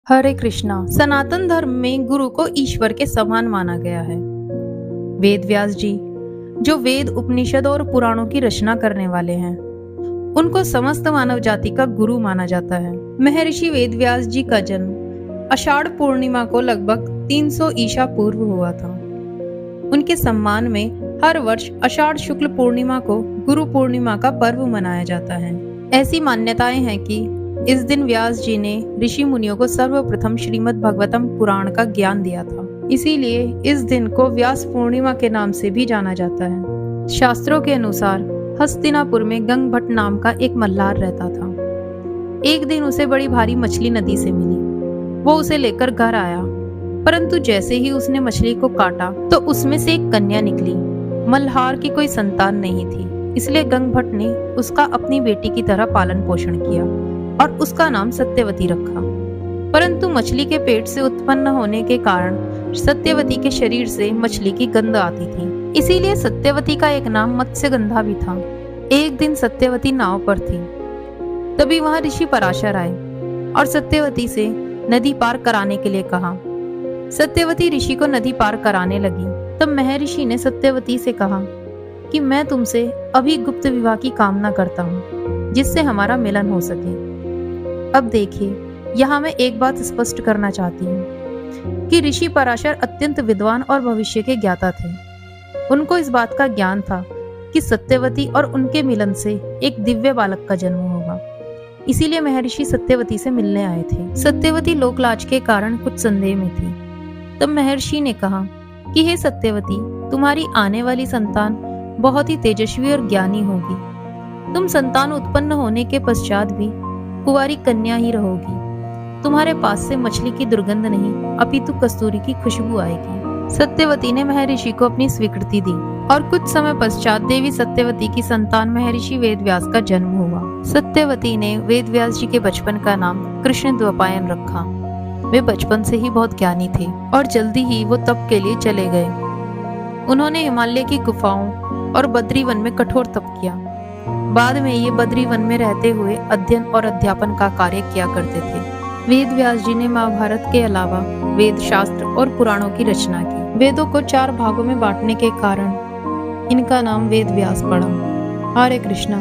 हरे कृष्णा। सनातन धर्म में गुरु को ईश्वर के समान माना गया है। वेद व्यास जी, जो वेद, उपनिषद और पुराणों की रचना करने वाले हैं, उनको समस्त मानव जाति का गुरु माना जाता है। महर्षि वेद व्यास जी का जन्म आषाढ़ पूर्णिमा को लगभग 300 ईसा पूर्व हुआ था। उनके सम्मान में हर वर्ष आषाढ़ शुक्ल पूर्णिमा को गुरु पूर्णिमा का पर्व मनाया जाता है। ऐसी मान्यताएं हैं कि इस दिन व्यास जी ने ऋषि मुनियों को सर्वप्रथम श्रीमद् भगवतम पुराण का ज्ञान दिया था। इसीलिए इस दिन को व्यास पूर्णिमा के नाम से भी जाना जाता है। शास्त्रों के अनुसार हस्तिनापुर में गंगभट्ट नाम का एक मल्हार रहता था। एक दिन उसे बड़ी भारी मछली नदी से मिली। वो उसे लेकर घर आया, परंतु जैसे ही उसने मछली को काटा तो उसमें से एक कन्या निकली। मल्हार की कोई संतान नहीं थी, इसलिए गंगभट्ट ने उसका अपनी बेटी की तरह पालन पोषण किया और उसका नाम सत्यवती रखा। परंतु मछली के पेट से उत्पन्न होने के कारण सत्यवती के शरीर से मछली की गंध आती थी, इसीलिए सत्यवती का एक नाम मत्स्यगंधा भी था। एक दिन सत्यवती नाव पर थी, तभी वहां ऋषि पराशर आए और सत्यवती से नदी पार कराने के लिए कहा। सत्यवती ऋषि को नदी पार कराने लगी। तब महर्षि ने सत्यवती से कहा कि मैं तुमसे अभी गुप्त विवाह की कामना करता हूँ, जिससे हमारा मिलन हो सके। अब देखिए, यहाँ मैं एक बात स्पष्ट करना चाहती हूँ कि ऋषि पराशर अत्यंत विद्वान और भविष्य के ज्ञाता थे। उनको इस बात का ज्ञान था कि सत्यवती और उनके मिलन से एक दिव्य बालक का जन्म होगा। इसीलिए महर्षि सत्यवती से मिलने आए थे। सत्यवती लोकलाज के कारण कुछ संदेह में थी। तब महर्षि ने कहा कि हे सत्यवती, तुम्हारी आने वाली संतान बहुत ही तेजस्वी और ज्ञानी होगी। तुम संतान उत्पन्न होने के पश्चात भी कुंवारी कन्या ही रहोगी। तुम्हारे पास से मछली की दुर्गंध नहीं, अपितु कस्तूरी की खुशबू आएगी। सत्यवती ने महर्षि को अपनी स्वीकृति दी और कुछ समय पश्चात देवी सत्यवती की संतान महर्षि वेदव्यास का जन्म हुआ। सत्यवती ने वेदव्यास जी के बचपन का नाम कृष्ण द्वैपायन रखा। वे बचपन से ही बहुत ज्ञानी थे और जल्दी ही वो तप के लिए चले गए। उन्होंने हिमालय की गुफाओं और बद्री वन में कठोर तप किया। बाद में ये बद्री वन में रहते हुए अध्ययन और अध्यापन का कार्य किया करते थे। वेद व्यास जी ने महाभारत के अलावा वेद, शास्त्र और पुराणों की रचना की। वेदों को 4 भागों में बांटने के कारण इनका नाम वेद व्यास पड़ा। हरे कृष्णा।